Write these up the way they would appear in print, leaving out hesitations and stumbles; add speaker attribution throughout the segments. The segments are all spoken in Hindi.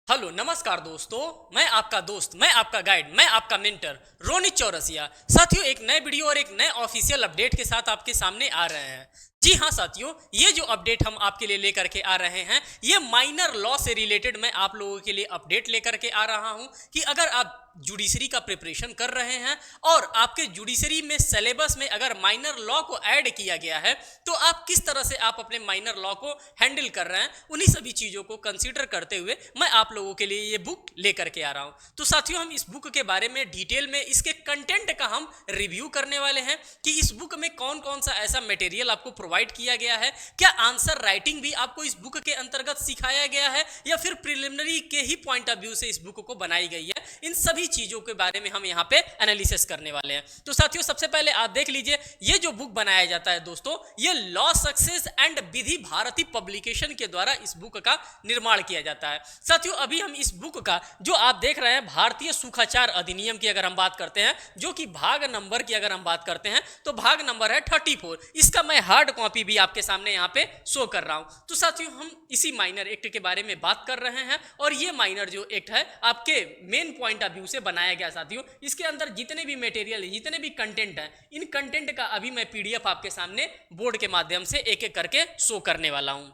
Speaker 1: हेलो नमस्कार दोस्तों। मैं आपका गाइड, मैं आपका मेंटर रोनित चौरसिया। साथियों, एक नए वीडियो और एक नए ऑफिशियल अपडेट के साथ आपके सामने आ रहे हैं। जी हाँ साथियों, ये जो अपडेट हम आपके लिए लेकर के आ रहे हैं, ये माइनर लॉ से रिलेटेड मैं आप लोगों के लिए अपडेट लेकर के आ रहा हूं कि अगर आप जुडिशरी का प्रिपरेशन कर रहे हैं और आपके जुडिशरी में सिलेबस में अगर माइनर लॉ को ऐड किया गया है तो आप किस तरह से आप अपने माइनर लॉ को हैंडल कर रहे हैं, उन्हीं सभी चीजों को कंसीडर करते हुए मैं आप लोगों के लिए ये बुक लेकर के आ रहा हूं। तो साथियों, हम इस बुक के बारे में डिटेल में इसके कंटेंट का हम रिव्यू करने वाले हैं कि इस बुक में कौन कौन सा ऐसा मटेरियल आपको प्रोवाइड किया गया है, क्या आंसर राइटिंग भी आपको इस बुक के अंतर्गत सिखाया गया है या फिर प्रिलिमिनरी के ही पॉइंट ऑफ व्यू से इस बुक को बनाई गई है। इन सभी चीजों के बारे में हम यहाँ पे एनालिसिस करने वाले हैं। तो साथियों, सबसे पहले आप देख लीजिए, ये जो बुक बनाया जाता है दोस्तों, ये Law Success and Vidhi Bharati publication के द्वारा इस बुक का निर्माण किया जाता है। साथियों, अभी हम इस बुक का जो आप देख रहे हैं, भारतीय सुखाचार अधिनियम की अगर हम बात करते हैं, जो कि भाग नंबर की अगर हम बात करते हैं तो भाग नंबर है 34। इसका मैं हार्ड कॉपी भी आपके सामने यहाँ पे शो कर रहा हूं। तो साथियों, हम इसी माइनर एक्ट के बारे में बात कर रहे हैं और ये माइनर जो एक्ट है आपके मेन पॉइंट ऑफ व्यू से बनाया गया। साथियों, इसके अंदर जितने भी मटेरियल है, जितने भी कंटेंट है, इन कंटेंट का अभी मैं पीडीएफ आपके सामने बोर्ड के माध्यम से एक एक करके शो करने वाला हूं।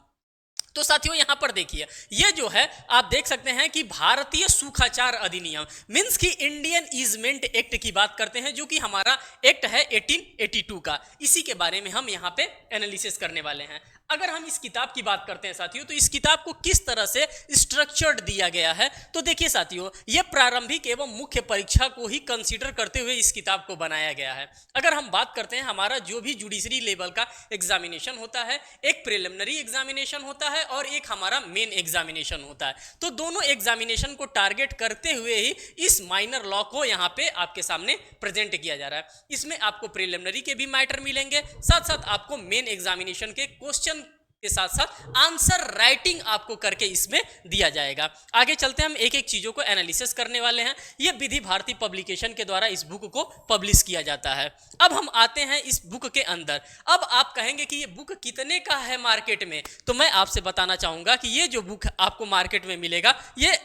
Speaker 1: तो साथियों, यहां पर देखिए, ये जो है आप देख सकते हैं कि भारतीय सुखाचार अधिनियम मींस की इंडियन ईजमेंट एक्ट की बात करते हैं, जो कि हमारा एक्ट है 1882 का। इसी के बारे में हम यहां पे एनालिसिस करने वाले हैं। अगर हम इस किताब की बात करते हैं साथियों, तो इस किताब को किस तरह से स्ट्रक्चर्ड दिया गया है, तो देखिए साथियों, यह प्रारंभिक एवं मुख्य परीक्षा को ही कंसीडर करते हुए इस किताब को बनाया गया है। अगर हम बात करते हैं, हमारा जो भी जुडिशरी लेवल का एग्जामिनेशन होता है, एक प्रिलिमिनरी एग्जामिनेशन होता है और एक हमारा मेन एग्जामिनेशन होता है। तो दोनों एग्जामिनेशन को टारगेट करते हुए ही इस माइनर लॉ को यहाँ पे आपके सामने प्रेजेंट किया जा रहा है। इसमें आपको प्रिलिमिनरी के भी मैटर मिलेंगे, साथ साथ आपको मेन एग्जामिनेशन के क्वेश्चन के साथ साथ आंसर राइटिंग आपको करके इसमें दिया जाएगा। आगे चलते हैं, हम एक एक चीजों को एनालिसिस करने वाले हैं। यह विधि भारती पब्लिकेशन के द्वारा इस बुक को पब्लिश किया जाता है। अब हम आते हैं इस बुक के अंदर। अब आप कहेंगे कि ये बुक कितने का है मार्केट में, तो मैं आपसे बताना चाहूंगा कि ये जो बुक आपको मार्केट में मिलेगा, ये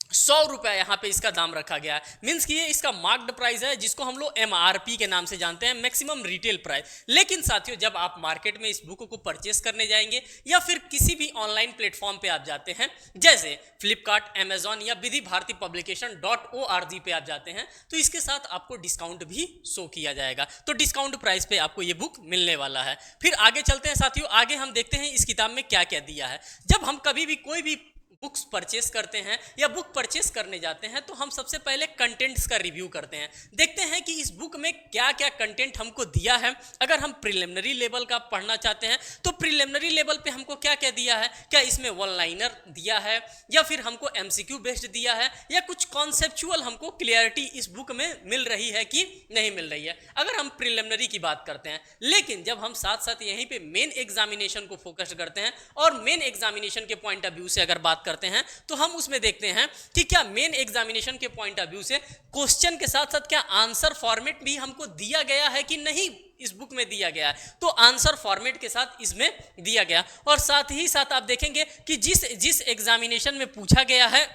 Speaker 1: 100 रुपया यहाँ पे इसका दाम रखा गया है। मींस कि ये इसका मार्क्ड प्राइस है, जिसको हम लोग MRP के नाम से जानते हैं, मैक्सिमम रिटेल प्राइस। लेकिन साथियों, जब आप मार्केट में इस बुक को परचेस करने जाएंगे या फिर किसी भी ऑनलाइन प्लेटफॉर्म पे आप जाते हैं, जैसे फ्लिपकार्ट, अमेजॉन या विधि भारती पब्लिकेशन .org पे आप जाते हैं, तो इसके साथ आपको डिस्काउंट भी शो किया जाएगा। तो डिस्काउंट प्राइस पे आपको ये बुक मिलने वाला है। फिर आगे चलते हैं साथियों, आगे हम देखते हैं इस किताब में क्या क्या दिया है। जब हम कभी भी कोई भी बुक्स परचेस करते हैं या बुक परचेस करने जाते हैं, तो हम सबसे पहले कंटेंट्स का रिव्यू करते हैं, देखते हैं कि इस बुक में क्या क्या कंटेंट हमको दिया है। अगर हम प्रिलिमिनरी लेवल का पढ़ना चाहते हैं तो प्रिलिमिनरी लेवल पे हमको क्या क्या दिया है, क्या इसमें वन लाइनर दिया है या फिर हमको MCQ बेस्ड दिया है या कुछ कॉन्सेप्चुअल हमको क्लियरिटी इस बुक में मिल रही है कि नहीं मिल रही है। अगर हम प्रिलिमिनरी की बात करते हैं, लेकिन जब हम साथ साथ यहीं पे मेन एग्जामिनेशन को फोकस करते हैं और मेन एग्जामिनेशन के पॉइंट ऑफ व्यू से अगर बात करते हैं, तो हम उसमें देखते हैं कि क्या मेन एग्जामिनेशन के पॉइंट ऑफ व्यू से क्वेश्चन के साथ साथ क्या आंसर फॉर्मेट भी हमको दिया गया है कि नहीं इस बुक में दिया गया है। तो आंसर फॉर्मेट के साथ इसमें दिया गया, और साथ ही साथ आप देखेंगे कि जिस एग्जामिनेशन में पूछा गया है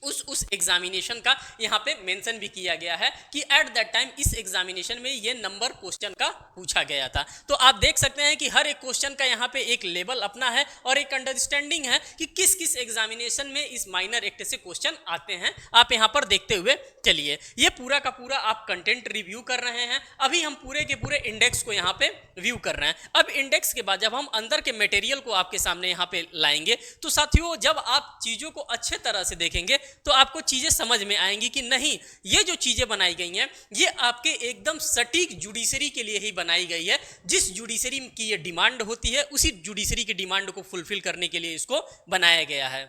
Speaker 1: उस एग्जामिनेशन का यहाँ पे मेंशन भी किया गया है कि एट दैट टाइम इस एग्जामिनेशन में ये नंबर क्वेश्चन का पूछा गया था। तो आप देख सकते हैं कि हर एक क्वेश्चन का यहाँ पे एक लेवल अपना है और एक अंडरस्टैंडिंग है कि किस किस एग्जामिनेशन में इस माइनर एक्ट से क्वेश्चन आते हैं। आप यहाँ पर देखते हुए चलिए, ये पूरा का पूरा आप कंटेंट रिव्यू कर रहे हैं। अभी हम पूरे के पूरे इंडेक्स को यहाँ पे व्यू कर रहे हैं। अब इंडेक्स के बाद जब हम अंदर के मटेरियल को आपके सामने यहाँ पे लाएंगे, तो साथियों, जब आप चीजों को अच्छे तरह से देखेंगे तो आपको चीजें समझ में आएंगी कि नहीं, ये जो चीजें बनाई गई हैं, ये आपके एकदम सटीक जुडिशरी के लिए ही बनाई गई है। जिस जुडिशरी की ये डिमांड होती है, उसी जुडिशरी की डिमांड को फुलफिल करने के लिए इसको बनाया गया है।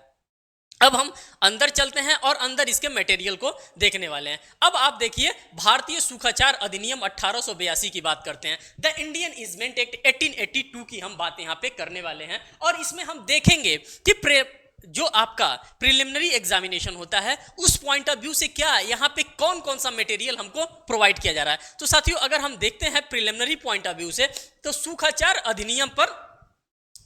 Speaker 1: अब हम अंदर चलते हैं और अंदर इसके मटेरियल को देखने वाले हैं। अब आप देखिए, भारतीय सुखाचार अधिनियम 1882 की बात करते हैं। द इंडियन ईजमेंट एक्ट 1882 की हम बात यहाँ पे करने वाले हैं, और इसमें हम देखेंगे कि जो आपका प्रिलिमिनरी एग्जामिनेशन होता है, उस पॉइंट ऑफ व्यू से क्या यहाँ पे कौन कौन सा मटेरियल हमको प्रोवाइड किया जा रहा है। तो साथियों, अगर हम देखते हैं प्रिलिमिनरी पॉइंट ऑफ व्यू से, तो सुखाचार अधिनियम पर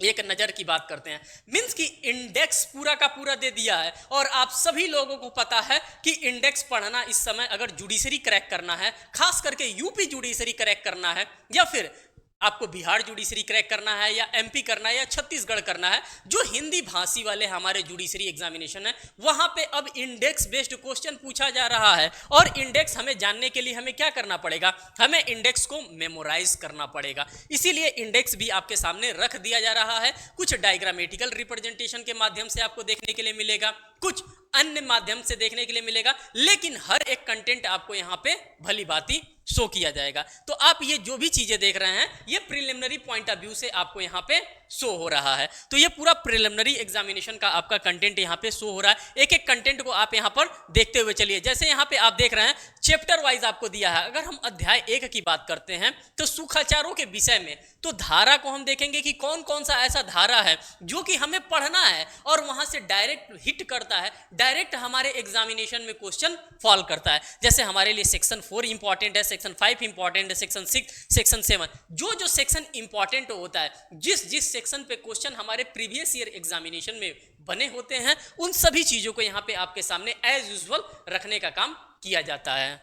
Speaker 1: एक नज़र की बात करते हैं, मीन्स कि इंडेक्स पूरा का पूरा दे दिया है और आप सभी लोगों को पता है कि इंडेक्स पढ़ना इस समय अगर जुडिशरी क्रैक करना है, खास करके यूपी जुडिशरी क्रैक करना है, या फिर आपको बिहार जुडिशरी क्रैक करना है, या एमपी करना है, या छत्तीसगढ़ करना है, जो हिंदी भाषी वाले हमारे जुडिशरी एग्जामिनेशन है, वहां पे अब इंडेक्स बेस्ड क्वेश्चन पूछा जा रहा है। और इंडेक्स हमें जानने के लिए हमें क्या करना पड़ेगा, हमें इंडेक्स को मेमोराइज करना पड़ेगा। इसीलिए इंडेक्स भी आपके सामने रख दिया जा रहा है। कुछ डायग्रामेटिकल रिप्रेजेंटेशन के माध्यम से आपको देखने के लिए मिलेगा, कुछ अन्य माध्यम से देखने के लिए मिलेगा, लेकिन हर एक कंटेंट आपको यहां पे भली भांति शो किया जाएगा। तो आप ये जो भी चीजें देख रहे हैं, ये प्रिलिमिनरी पॉइंट ऑफ व्यू से आपको यहाँ पे शो हो रहा है। तो ये पूरा प्रिलिमिनरी एग्जामिनेशन का आपका कंटेंट यहाँ पे शो हो रहा है। एक एक कंटेंट को आप यहाँ पर देखते हुए चलिए। जैसे यहाँ पे आप देख रहे हैं, चैप्टर वाइज आपको दिया है। अगर हम अध्याय 1 की बात करते हैं तो सुखाचारों के विषय में, तो धारा को हम देखेंगे कि कौन कौन सा ऐसा धारा है जो कि हमें पढ़ना है और वहां से डायरेक्ट हिट करता है, डायरेक्ट हमारे एग्जामिनेशन में क्वेश्चन फॉल करता है। जैसे हमारे लिए सेक्शन 4 इंपॉर्टेंट है, सेक्शन 5 इंपॉर्टेंट है, सेक्शन 6, सेक्शन 7, जो जो सेक्शन इंपॉर्टेंट होता है, जिस सेक्शन पे क्वेश्चन हमारे प्रीवियस ईयर एग्जामिनेशन में बने होते हैं, उन सभी चीजों को यहाँ पे आपके सामने एज यूजुअल रखने का काम किया जाता है।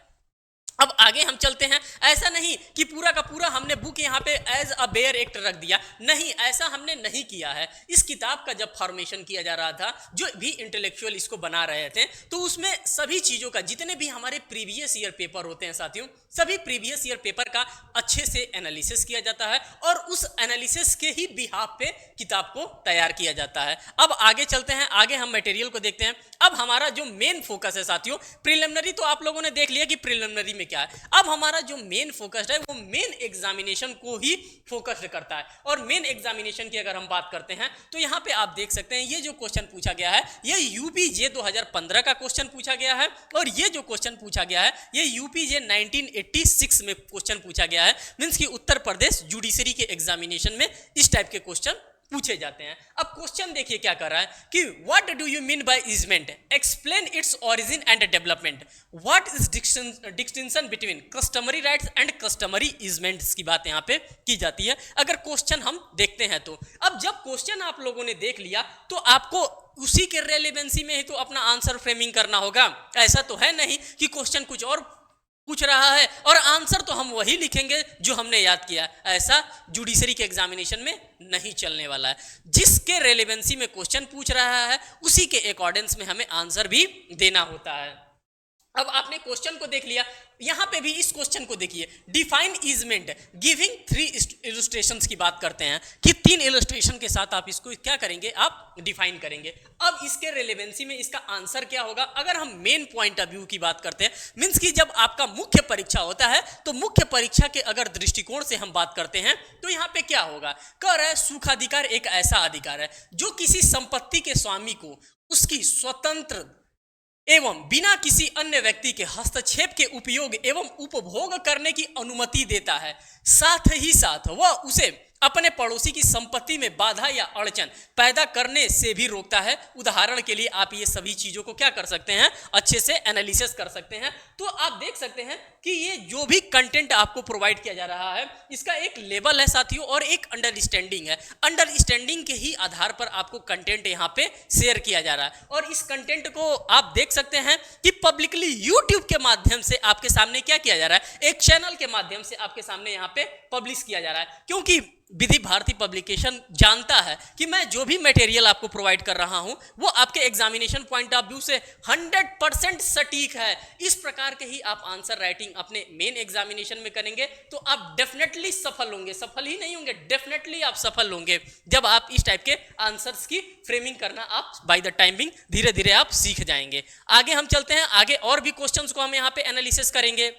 Speaker 1: अब आगे हम चलते हैं। ऐसा नहीं कि पूरा का पूरा हमने बुक यहाँ पे एज अ बेयर एक्ट रख दिया, नहीं, ऐसा हमने नहीं किया है। इस किताब का जब फॉर्मेशन किया जा रहा था, जो भी इंटेलेक्चुअल इसको बना रहे थे, तो उसमें सभी चीज़ों का, जितने भी हमारे प्रीवियस ईयर पेपर होते हैं साथियों, सभी प्रीवियस ईयर पेपर का अच्छे से एनालिसिस किया जाता है और उस एनालिसिस के ही बिहाफ पे किताब को तैयार किया जाता है। अब आगे चलते हैं, आगे हम मटेरियल को देखते हैं। अब हमारा जो मेन फोकस है साथियों, प्रिलिमिनरी तो आप लोगों ने देख लिया कि प्रिलिमिनरी में क्या है। अब हमारा जो मेन फोकस्ड है वो मेन एग्जामिनेशन को ही फोकस्ड करता है। और मेन एग्जामिनेशन की अगर हम बात करते हैं तो यहाँ पे आप देख सकते हैं, ये जो क्वेश्चन पूछा गया है, ये यूपीजे 2015 का क्वेश्चन पूछा गया है। और ये जो क्वेश्चन पूछा गया है, ये यूपीजे 1986 में क्वेश्चन पूछा गया है। मीन्स कि उत्तर प्रदेश जुडिशरी के एग्जामिनेशन में इस टाइप के क्वेश्चन पूछे जाते हैं। अब क्वेश्चन देखिए क्या कर रहा है कि what do you mean by easement, explain its origin and development, what is distinction between customary rights and customary easements की बात यहाँ पे की जाती है, अगर क्वेश्चन हम देखते हैं तो। अब जब क्वेश्चन आप लोगों ने देख लिया तो आपको उसी के रेलेवेंसी में ही तो अपना आंसर फ्रेमिंग करना होगा। ऐसा तो है नहीं कि क्वेश्चन कुछ और पूछ रहा है और आंसर तो हम वही लिखेंगे जो हमने याद किया। ऐसा जुडिशरी के एग्जामिनेशन में नहीं चलने वाला है। जिसके रेलेवेंसी में क्वेश्चन पूछ रहा है, उसी के अकॉर्डेंस में हमें आंसर भी देना होता है। अब आपने क्वेश्चन को देख लिया, यहां पे भी इस क्वेश्चन को देखिए, डिफाइन ईजमेंट गिविंग 3 इलस्ट्रेशंस की बात करते हैं कि 3 इलस्ट्रेशन के साथ आप इसको क्या करेंगे, आप डिफाइन करेंगे। अब इसके रेलेवेंसी में इसका आंसर क्या होगा, अगर हम मेन पॉइंट ऑफ व्यू की बात करते हैं, मीन्स कि जब आपका मुख्य परीक्षा होता है तो मुख्य परीक्षा के अगर दृष्टिकोण से हम बात करते हैं तो यहाँ पे क्या होगा, कह रहा है सुखाधिकार एक ऐसा अधिकार है जो किसी संपत्ति के स्वामी को उसकी स्वतंत्र एवं बिना किसी अन्य व्यक्ति के हस्तक्षेप के उपयोग एवं उपभोग करने की अनुमति देता है। साथ ही साथ वह उसे अपने पड़ोसी की संपत्ति में बाधा या अड़चन पैदा करने से भी रोकता है। उदाहरण के लिए आप ये सभी चीजों को क्या कर सकते हैं, अच्छे से एनालिसिस कर सकते हैं। तो आप देख सकते हैं कि ये जो भी कंटेंट आपको प्रोवाइड किया जा रहा है, इसका एक लेवल है साथियों और एक अंडरस्टैंडिंग है। अंडरस्टैंडिंग के ही आधार पर आपको कंटेंट यहाँ पे शेयर किया जा रहा है और इस कंटेंट को आप देख सकते हैं कि पब्लिकली यूट्यूब के माध्यम से आपके सामने क्या किया जा रहा है, एक चैनल के माध्यम से आपके सामने यहाँ पे पब्लिश किया जा रहा है। क्योंकि विधि भारती पब्लिकेशन जानता है कि मैं जो भी मटेरियल आपको प्रोवाइड कर रहा हूं वो आपके एग्जामिनेशन पॉइंट ऑफ व्यू से 100% सटीक है। इस प्रकार के ही आप आंसर राइटिंग अपने मेन एग्जामिनेशन में करेंगे तो आप डेफिनेटली सफल होंगे। सफल ही नहीं होंगे, डेफिनेटली आप सफल होंगे जब आप इस टाइप के आंसर्स की फ्रेमिंग करना आप बाय द टाइमिंग धीरे धीरे आप सीख जाएंगे। आगे हम चलते हैं, आगे और भी क्वेश्चंस को हम यहाँ पे एनालिसिस करेंगे।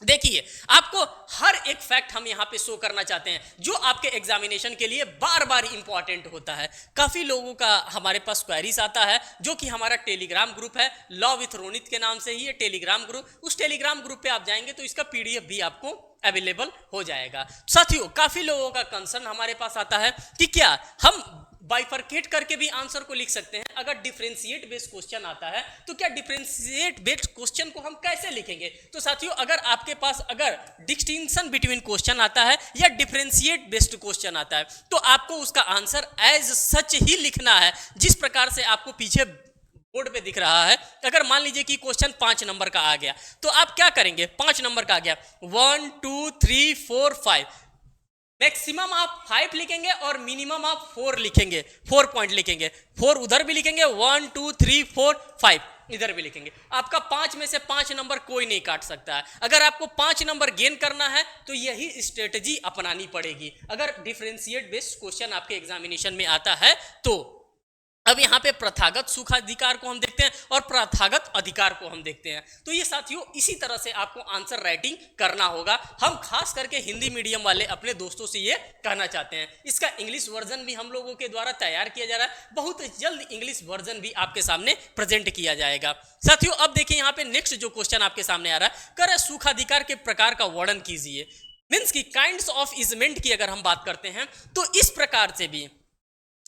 Speaker 1: देखिए, आपको हर एक फैक्ट हम यहाँ पे शो करना चाहते हैं जो आपके एग्जामिनेशन के लिए बार बार इंपॉर्टेंट होता है। काफी लोगों का हमारे पास क्वेरीज आता है, जो कि हमारा टेलीग्राम ग्रुप है, लॉ विथ रोनित के नाम से ही ये टेलीग्राम ग्रुप। उस टेलीग्राम ग्रुप पे आप जाएंगे तो इसका पीडीएफ भी आपको अवेलेबल हो जाएगा। साथियों, काफी लोगों का कंसर्न हमारे पास आता है कि क्या हम बाइफरकेट करके भी आंसर को लिख सकते हैं। अगर डिफरेंशिएट बेस्ड क्वेश्चन आता है तो क्या डिफरेंशिएट बेस्ड क्वेश्चन को हम कैसे लिखेंगे? तो साथियों, अगर आपके पास अगर डिस्टिंक्शन बिटवीन क्वेश्चन आता है या डिफरेंशिएट बेस्ड क्वेश्चन आता है तो आपको उसका आंसर एज सच ही लिखना है, जिस प्रकार से आपको पीछे बोर्ड पे दिख रहा है। अगर मान लीजिए कि क्वेश्चन 5 नंबर का आ गया तो आप क्या करेंगे? 5 नंबर का आ गया, 1 2 3 4 5, मैक्सिमम आप 5 लिखेंगे और मिनिमम आप 4 लिखेंगे, 4 पॉइंट लिखेंगे, 4 उधर भी लिखेंगे, 1 2 3 4 5 इधर भी लिखेंगे। आपका 5 में से 5 नंबर कोई नहीं काट सकता है। अगर आपको 5 नंबर गेन करना है तो यही स्ट्रेटजी अपनानी पड़ेगी अगर डिफरेंशिएट बेस्ड क्वेश्चन आपके एग्जामिनेशन में आता है तो। अब यहाँ पे प्रथागत सुखाधिकार को हम देखते हैं और प्रथागत अधिकार को हम देखते हैं। तो ये साथियों इसी तरह से आपको आंसर राइटिंग करना होगा। हम खास करके हिंदी मीडियम वाले अपने दोस्तों से ये कहना चाहते हैं। इसका इंग्लिश वर्जन भी हम लोगों के द्वारा तैयार किया जा रहा है, बहुत जल्द इंग्लिश वर्जन भी आपके सामने प्रेजेंट किया जाएगा। साथियों अब देखिए यहाँ पे नेक्स्ट जो क्वेश्चन आपके सामने आ रहा है, कर सुखाधिकार के प्रकार का वर्णन कीजिए। मीन्स की काइंड्स ऑफ इजमेंट की अगर हम बात करते हैं तो इस प्रकार से भी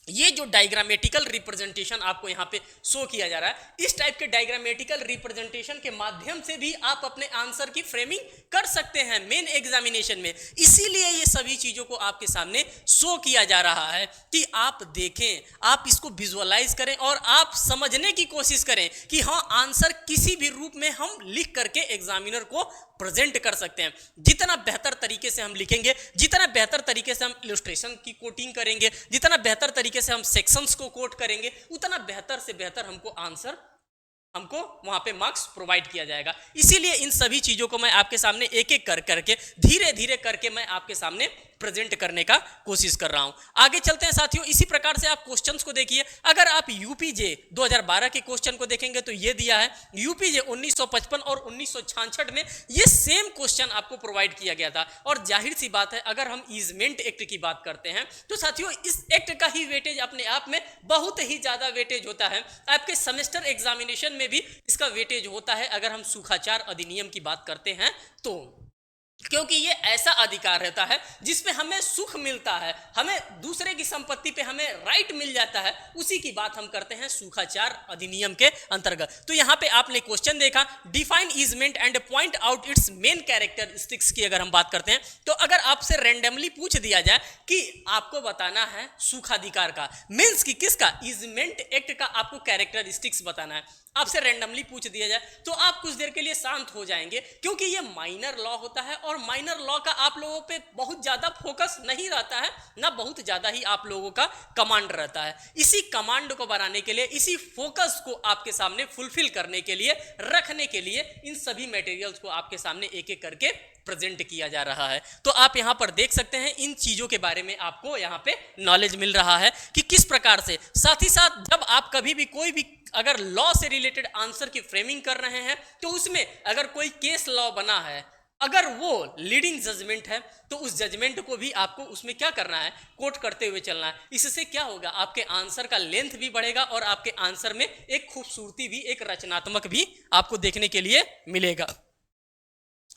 Speaker 1: ये जो डायग्रामेटिकल रिप्रेजेंटेशन आपको यहाँ पे शो किया जा रहा है, इस टाइप के डायग्रामेटिकल रिप्रेजेंटेशन के माध्यम से भी आप अपने आंसर की फ्रेमिंग कर सकते हैं मेन एग्जामिनेशन में। इसीलिए ये सभी चीजों को आपके सामने शो किया जा रहा है कि आप देखें, आप इसको विजुअलाइज करें और आप समझने की कोशिश करें कि हाँ आंसर किसी भी रूप में हम लिख करके एग्जामिनर को प्रेजेंट कर सकते हैं। जितना बेहतर तरीके से हम लिखेंगे, जितना बेहतर तरीके से हम इलस्ट्रेशन की कोटिंग करेंगे, जितना बेहतर तरीके से हम सेक्शंस को कोट करेंगे, उतना बेहतर से बेहतर हमको वहां पे मार्क्स प्रोवाइड किया जाएगा। इसीलिए इन सभी चीजों को मैं आपके सामने एक एक करके धीरे धीरे करके मैं आपके सामने प्रेजेंट करने का कोशिश कर रहा हूं। आगे चलते हैं साथियों। इसी प्रकार से आप क्वेश्चंस को देखिए। अगर आप यूपीजे 2012 के क्वेश्चन को देखेंगे तो ये दिया है यूपीजे 1955 और 1966 में ये सेम क्वेश्चन आपको प्रोवाइड किया गया था। और जाहिर सी बात है अगर हम ईजमेंट एक्ट की बात करते हैं तो साथियों इस एक्ट का ही वेटेज अपने आप में बहुत ही ज्यादा वेटेज होता है। आपके सेमेस्टर एग्जामिनेशन में भी इसका वेटेज होता है अगर हम सुखाचार अधिनियम की बात करते हैं तो, क्योंकि ये ऐसा अधिकार रहता है जिसमें हमें सुख मिलता है, हमें दूसरे की संपत्ति पे हमें राइट मिल जाता है, उसी की बात हम करते हैं सुखाचार अधिनियम के अंतर्गत। तो यहाँ पे आपने क्वेश्चन देखा, define easement and point out it's main characteristics की अगर हम बात करते हैं तो अगर आपसे रैंडमली पूछ दिया जाए कि आपको बताना है सुखाधिकार का, मीन्स कि किसका, ईजमेंट एक्ट का आपको कैरेक्टरिस्टिक्स बताना है, आपसे रैंडमली पूछ दिया जाए तो आप कुछ देर के लिए शांत हो जाएंगे, क्योंकि ये माइनर लॉ होता है और माइनर लॉ का आप लोगों पे बहुत ज्यादा फोकस नहीं रहता है, ना बहुत ज्यादा ही आप लोगों का कमांड रहता है। इसी कमांड को बनाने के लिए, इसी फोकस को आपके सामने फुलफिल करने के लिए, रखने के लिए इन सभी मटेरियल्स को आपके सामने एक एक करके प्रेजेंट किया जा रहा है। तो आप यहां पर देख सकते हैं इन चीजों के बारे में आपको यहां पे नॉलेज मिल रहा है कि किस प्रकार से। साथ ही साथ जब आप कभी भी कोई भी अगर लॉ से रिलेटेड आंसर की फ्रेमिंग कर रहे हैं तो उसमें अगर कोई केस लॉ बना है, अगर वो लीडिंग जजमेंट है तो उस जजमेंट को भी आपको उसमें क्या करना है, कोट करते हुए चलना है। इससे क्या होगा, आपके आंसर का लेंथ भी बढ़ेगा और आपके आंसर में एक खूबसूरती भी, एक रचनात्मक भी आपको देखने के लिए मिलेगा।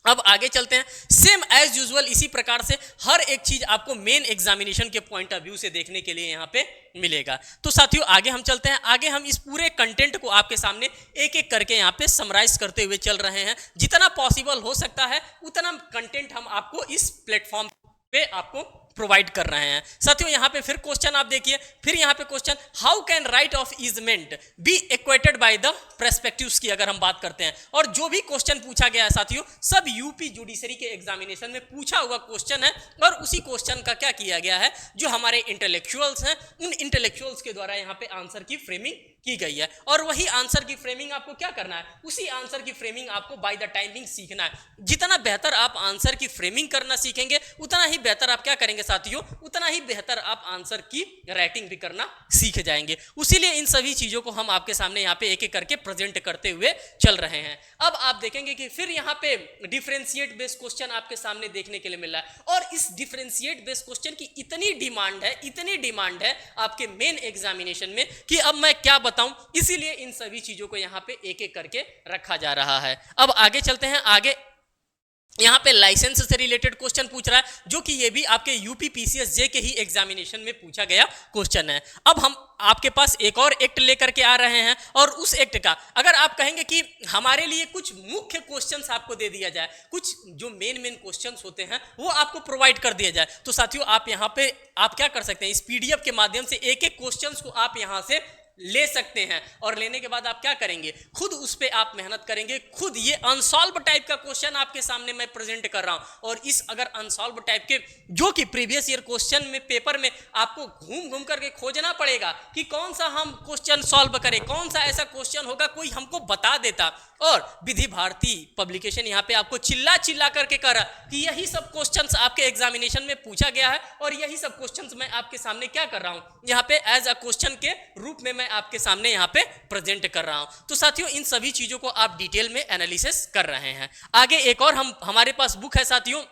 Speaker 1: अब आगे चलते हैं। सेम एज यूजुअल इसी प्रकार से हर एक चीज आपको मेन एग्जामिनेशन के पॉइंट ऑफ व्यू से देखने के लिए यहाँ पे मिलेगा। तो साथियों आगे हम चलते हैं। आगे हम इस पूरे कंटेंट को आपके सामने एक एक करके यहाँ पे समराइज करते हुए चल रहे हैं। जितना पॉसिबल हो सकता है उतना कंटेंट हम आपको इस प्लेटफॉर्म पे आपको प्रोवाइड कर रहे हैं। साथियों यहाँ पे फिर क्वेश्चन आप देखिए, फिर यहाँ पे question, how can write of easement be equated by the perspectives की अगर हम बात करते हैं। और जो भी क्वेश्चन पूछा गया है साथियों सब यूपी जुडिशरी के एग्जामिनेशन में पूछा हुआ क्वेश्चन है और उसी क्वेश्चन का क्या किया गया है, जो हमारे इंटेलेक्चुअल्स हैं उन इंटेलेक्चुअल्स के द्वारा यहाँ पे आंसर की फ्रेमिंग की गई है। और वही आंसर की फ्रेमिंग आपको क्या करना है, उसी आंसर की फ्रेमिंग आपको बाय द टाइमिंग सीखना है। जितना बेहतर आप आंसर की फ्रेमिंग करना सीखेंगे उतना ही बेहतर आप क्या करेंगे साथियों, उतना ही बेहतर आप आंसर की राइटिंग भी करना सीख जाएंगे। उसीलिए इन सभी चीजों को हम आपके सामने यहाँ पे एक एक करके प्रेजेंट करते हुए चल रहे हैं। अब आप देखेंगे कि फिर यहाँ पे डिफरेंशिएट बेस्ड क्वेश्चन आपके सामने देखने के लिए मिल रहा है और इस डिफरेंशिएट बेस्ड क्वेश्चन की इतनी डिमांड है आपके मेन एग्जामिनेशन में कि अब मैं क्या बताऊं, इसीलिए इन सभी चीजों को यहाँ पे एक एक करके रखा जा रहा है। अब आगे चलते हैं। आगे यहाँ पे लाइसेंस से रिलेटेड क्वेश्चन पूछ रहा है, जो कि ये भी आपके यूपी पीसीएस जे के ही एग्जामिनेशन में पूछा गया क्वेश्चन है। अब हम आपके पास एक और एक्ट लेकर के आ रहे हैं, और उस एक्ट का अगर आप कहेंगे कि हमारे लिए कुछ मुख्य क्वेश्चंस आपको दे दिया जाए, कुछ जो मेन क्वेश्चंस होते हैं वो आपको प्रोवाइड कर दिया जाए, तो साथियों आप यहाँ पे आप क्या कर सकते हैं, इस पीडीएफ के माध्यम से एक एक क्वेश्चंस को आप यहाँ से ले सकते हैं, और लेने के बाद आप क्या करेंगे, खुद उस पे आप मेहनत करेंगे, खुद ये अनसॉल्व टाइप का क्वेश्चन आपके सामने मैं प्रेजेंट कर रहा हूं, और इस अगर अनसॉल्व टाइप के जो कि प्रीवियस ईयर क्वेश्चन में पेपर में आपको घूम घूम करके खोजना पड़ेगा कि कौन सा हम क्वेश्चन सॉल्व करें, कौन सा ऐसा क्वेश्चन होगा कोई हमको बता देता, और विधि भारती पब्लिकेशन यहाँ पे आपको चिल्ला चिल्ला करके कह रहा कि यही सब क्वेश्चंस आपके एग्जामिनेशन में पूछा गया है, और यही सब क्वेश्चंस मैं आपके सामने क्या कर रहा हूं, यहाँ पे एज अ क्वेश्चन के रूप में मैं आपके सामने यहाँ पे प्रेजेंट कर रहा हूं। तो साथियों इन सभी चीजों को आप डिटेल में एनालिसिस कर रहे हैं। आगे एक और हमारे पास बुक है साथियों,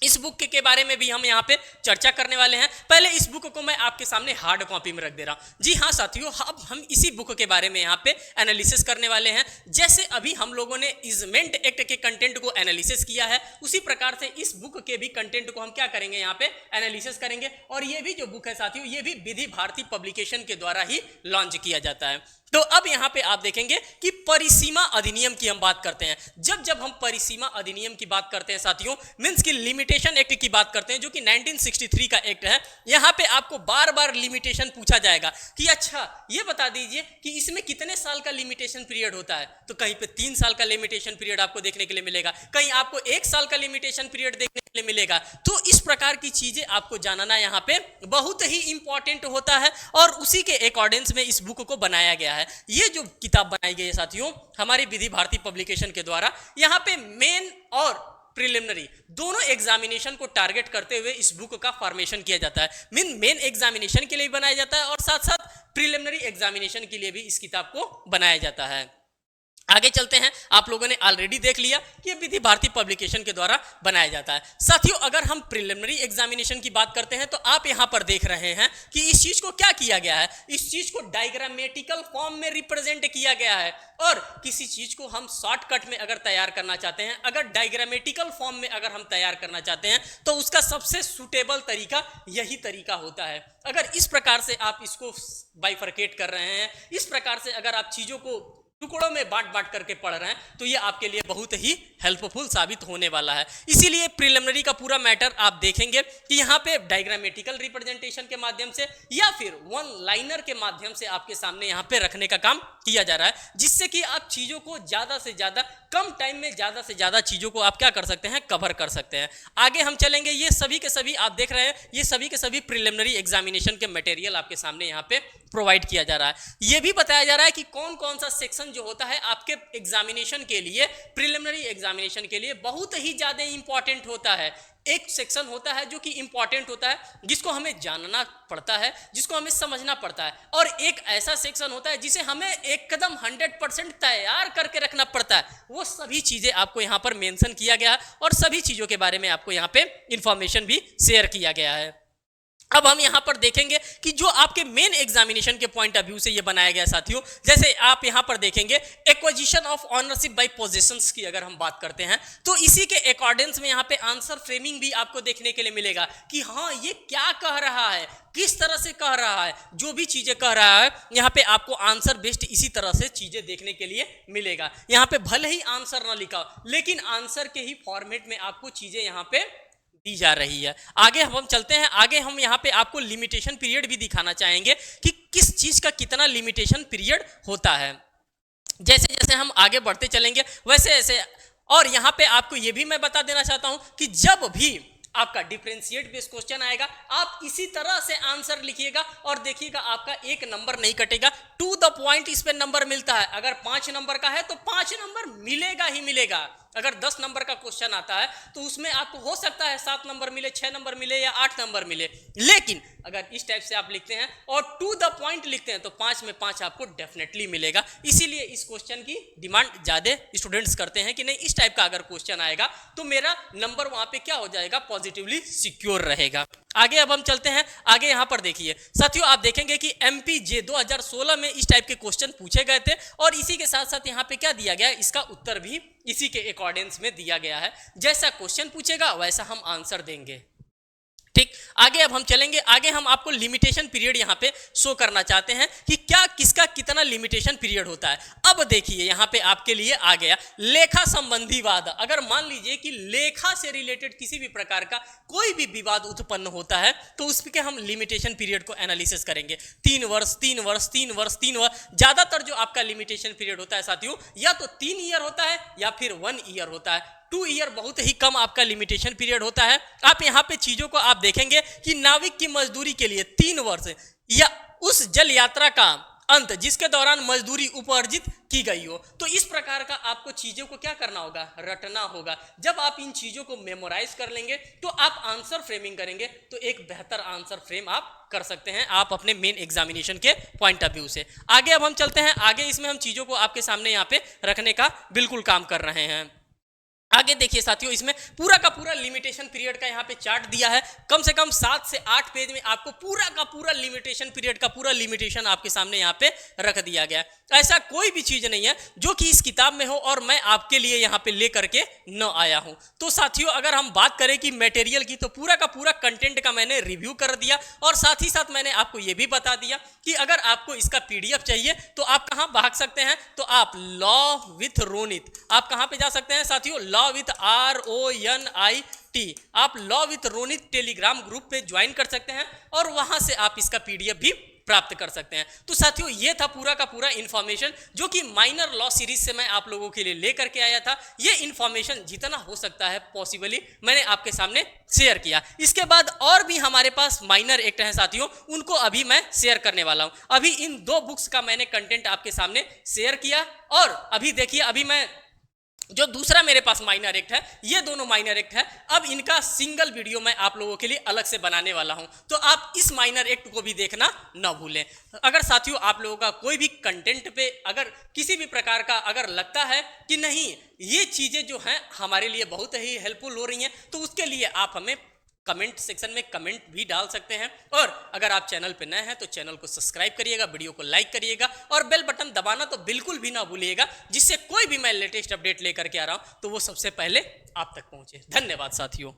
Speaker 1: इस बुक के बारे में भी हम यहाँ पे चर्चा करने वाले हैं। पहले इस बुक को मैं आपके सामने हार्ड कॉपी में रख दे रहा हूँ। जी हाँ साथियों, अब हम इसी बुक के बारे में यहाँ पे एनालिसिस करने वाले हैं। जैसे अभी हम लोगों ने इजमेंट एक्ट के कंटेंट को एनालिसिस किया है, उसी प्रकार से इस बुक के भी कंटेंट को हम क्या करेंगे, यहाँ पे एनालिसिस करेंगे। और ये भी जो बुक है साथियों, ये भी विधि भारती पब्लिकेशन के द्वारा ही लॉन्च किया जाता है। तो अब यहाँ पे आप देखेंगे कि परिसीमा अधिनियम की हम बात करते हैं। जब हम परिसीमा अधिनियम की बात करते हैं साथियों, मींस की लिमिटेशन एक्ट की बात करते हैं, जो कि 1963 का एक्ट है। यहाँ पे आपको बार बार लिमिटेशन पूछा जाएगा कि अच्छा ये बता दीजिए कि इसमें कितने साल का लिमिटेशन पीरियड होता है, तो कहीं पे 3 साल का लिमिटेशन पीरियड आपको देखने के लिए मिलेगा, कहीं आपको 1 साल का लिमिटेशन पीरियड देखने के लिए मिलेगा। तो इस प्रकार की चीजें आपको जानना यहाँ पे बहुत ही इंपॉर्टेंट होता है, और उसी के अकॉर्डिंग में इस बुक को बनाया गया है। ये जो किताब बनाई गई है साथियों हमारी विधि भारती पब्लिकेशन के द्वारा, यहाँ पे मेन और प्रिलिमिनरी दोनों एग्जामिनेशन को टारगेट करते हुए इस बुक का फॉर्मेशन किया जाता है। मेन एग्जामिनेशन के लिए बनाया जाता है, और साथ साथ प्रिलिमिनरी एग्जामिनेशन के लिए भी इस किताब को बनाया जाता है। आगे चलते हैं, आप लोगों ने ऑलरेडी देख लिया कि विधि भारती पब्लिकेशन के द्वारा बनाया जाता है। साथियों अगर हम प्रिलिमिनरी एग्जामिनेशन की बात करते हैं, तो आप यहां पर देख रहे हैं कि इस चीज को क्या किया गया है, इस चीज को डायग्रामेटिकल फॉर्म में रिप्रेजेंट किया गया है। और किसी चीज को हम शॉर्टकट में अगर तैयार करना चाहते हैं, अगर डायग्रामेटिकल फॉर्म में अगर हम तैयार करना चाहते हैं, तो उसका सबसे सुटेबल तरीका यही तरीका होता है। अगर इस प्रकार से आप इसको बाइफरकेट कर रहे हैं, इस प्रकार से अगर आप चीजों को टुकड़ों में बांट बांट करके पढ़ रहे हैं, तो ये आपके लिए बहुत ही हेल्पफुल साबित होने वाला है। इसीलिए प्रिलिमिनरी का पूरा मैटर आप देखेंगे कि यहाँ पे डायग्रामेटिकल रिप्रेजेंटेशन के माध्यम से या फिर वन लाइनर के माध्यम से आपके सामने यहाँ पे रखने का काम किया जा रहा है, जिससे कि आप चीजों को ज्यादा से ज्यादा कम टाइम में ज्यादा से ज्यादा चीजों को आप क्या कर सकते हैं, कवर कर सकते हैं। आगे हम चलेंगे, ये सभी के सभी आप देख रहे हैं, ये सभी के सभी प्रिलिमिनरी एग्जामिनेशन के मटेरियल आपके सामने यहाँ पे प्रोवाइड किया जा रहा है। ये भी बताया जा रहा है कि कौन कौन सा सेक्शन जो होता है आपके एग्जामिनेशन के लिए, प्रिलिमिनरी एग्जामिनेशन के लिए बहुत ही ज्यादा इंपॉर्टेंट होता है। एक सेक्शन होता है जो कि इंपॉर्टेंट होता है, जिसको हमें जानना पड़ता है, जिसको हमें समझना पड़ता है, और एक ऐसा सेक्शन होता है जिसे हमें एकदम 100% तैयार करके रखना पड़ता है। वो सभी चीजें आपको यहाँ पर मेंशन किया गया है, और सभी चीजों के बारे में आपको यहाँ पे इंफॉर्मेशन भी शेयर किया गया है। अब हम यहां पर देखेंगे कि जो आपके मेन एग्जामिनेशन के पॉइंट ऑफ व्यू से ये बनाया गया साथियों, जैसे आप यहां पर देखेंगे acquisition of ownership by possessions की अगर हम बात करते हैं, तो इसी के अकॉर्डेंस में यहां पे आंसर फ्रेमिंग भी आपको देखने के लिए मिलेगा कि हाँ ये क्या कह रहा है, किस तरह से कह रहा है, जो भी चीजें कह रहा है यहाँ पे आपको आंसर बेस्ड इसी तरह से चीजें देखने के लिए मिलेगा। यहाँ पे भले ही आंसर ना लिखा, लेकिन आंसर के ही फॉर्मेट में आपको चीजें यहाँ पे दी जा रही है। आगे हम चलते हैं, आगे हम यहाँ पे आपको लिमिटेशन पीरियड भी दिखाना चाहेंगे कि किस चीज का कितना लिमिटेशन पीरियड होता है। जैसे जैसे हम आगे बढ़ते चलेंगे वैसे ऐसे, और यहाँ पे आपको ये भी मैं बता देना चाहता हूं कि जब भी आपका डिफरेंशिएट बेस्ड क्वेश्चन आएगा, आप इसी तरह से आंसर लिखिएगा और देखिएगा आपका एक नंबर नहीं कटेगा, टू द पॉइंट इस पे नंबर मिलता है। अगर 5 नंबर का है तो 5 नंबर मिलेगा ही मिलेगा। अगर 10 नंबर का क्वेश्चन आता है तो उसमें आपको हो सकता है 7 नंबर मिले, 6 नंबर मिले या 8 नंबर मिले, लेकिन अगर इस टाइप से आप लिखते हैं और टू द पॉइंट लिखते हैं तो 5 में 5 आपको डेफिनेटली मिलेगा। इसीलिए इस क्वेश्चन की डिमांड ज्यादा स्टूडेंट्स करते हैं कि नहीं, इस टाइप का अगर क्वेश्चन आएगा तो मेरा नंबर वहां पे क्या हो जाएगा, पॉजिटिवली सिक्योर रहेगा। आगे अब हम चलते हैं, आगे यहां पर देखिए साथियों, आप देखेंगे कि एमपीजे 2016 में इस टाइप के क्वेश्चन पूछे गए थे, और इसी के साथ साथ यहां पे क्या दिया गया है, इसका उत्तर भी इसी के अकॉर्डिंग्स में दिया गया है। जैसा क्वेश्चन पूछेगा वैसा हम आंसर देंगे। ठीक, आगे अब हम चलेंगे। आगे हम आपको लिमिटेशन पीरियड यहाँ पे शो करना चाहते हैं कि क्या किसका कितना लिमिटेशन पीरियड होता है। अब देखिए यहाँ पे आपके लिए आ गया लेखा संबंधी वाद। अगर मान लीजिए कि लेखा से रिलेटेड किसी भी प्रकार का कोई भी विवाद उत्पन्न होता है तो उसके हम लिमिटेशन पीरियड को एनालिसिस करेंगे। 3 वर्ष 3 वर्ष 3 वर्ष 3 वर्ष, ज्यादातर जो आपका लिमिटेशन पीरियड होता है साथियों या तो 3 ईयर होता है या फिर 1 ईयर होता है। 2 ईयर बहुत ही कम आपका लिमिटेशन पीरियड होता है। आप यहाँ पे चीजों को आप देखेंगे कि नाविक की मजदूरी के लिए 3 वर्ष या उस जल यात्रा का अंत जिसके दौरान मजदूरी उपार्जित की गई हो। तो इस प्रकार का आपको चीजों को क्या करना होगा, रटना होगा। जब आप इन चीजों को मेमोराइज कर लेंगे तो आप आंसर फ्रेमिंग करेंगे तो एक बेहतर आंसर फ्रेम आप कर सकते हैं आप अपने मेन एग्जामिनेशन के पॉइंट ऑफ व्यू से। आगे अब हम चलते हैं। आगे इसमें हम चीजों को आपके सामने यहाँ पे रखने का बिल्कुल काम कर रहे हैं। आगे देखिए साथियों, इसमें पूरा का पूरा लिमिटेशन पीरियड का यहाँ पे चार्ट दिया है। कम से कम 7 से 8 पेज में आपको पूरा का पूरा लिमिटेशन पीरियड का पूरा लिमिटेशन आपके सामने यहाँ पे रख दिया गया है। ऐसा कोई भी चीज नहीं है जो कि इस किताब में हो और मैं आपके लिए यहाँ पे लेकर के न आया हूँ। तो साथियों अगर हम बात करें कि मटेरियल की, तो पूरा का पूरा कंटेंट का मैंने रिव्यू कर दिया और साथ ही साथ मैंने आपको ये भी बता दिया कि अगर आपको इसका PDF चाहिए तो आप कहाँ भाग सकते हैं, तो आप लॉ विथ रोनित, आप कहाँ पे जा सकते हैं साथियों, लॉ विथ RONIT, आप law with Ronit Telegram group पे ज्वाइन कर सकते हैं और वहां से आप इसका PDF भी प्राप्त कर सकते हैं। तो साथियों ये था पूरा का पूरा इंफॉर्मेशन जो कि माइनर लॉ सीरीज से मैं आप लोगों के लिए लेकर के आया था। ये इंफॉर्मेशन जितना हो सकता है पॉसिबली मैंने आपके सामने शेयर किया। इसके बाद और भी हमारे पास माइनर एक्ट हैं साथियों, उनको अभी मैं शेयर करने वाला हूं। अभी इन 2 बुक्स का मैंने कंटेंट आपके सामने शेयर किया और अभी देखिए अभी मैं जो दूसरा मेरे पास माइनर एक्ट है, ये दोनों माइनर एक्ट है, अब इनका सिंगल वीडियो मैं आप लोगों के लिए अलग से बनाने वाला हूं। तो आप इस माइनर एक्ट को भी देखना ना भूलें। अगर साथियों आप लोगों का कोई भी कंटेंट पे अगर किसी भी प्रकार का अगर लगता है कि नहीं ये चीजें जो हैं हमारे लिए बहुत ही हेल्पफुल हो रही हैं, तो उसके लिए आप हमें कमेंट सेक्शन में कमेंट भी डाल सकते हैं। और अगर आप चैनल पे नए हैं तो चैनल को सब्सक्राइब करिएगा, वीडियो को लाइक करिएगा और बेल बटन दबाना तो बिल्कुल भी ना भूलिएगा, जिससे कोई भी मैं लेटेस्ट अपडेट लेकर के आ रहा हूं तो वो सबसे पहले आप तक पहुंचे। धन्यवाद साथियों।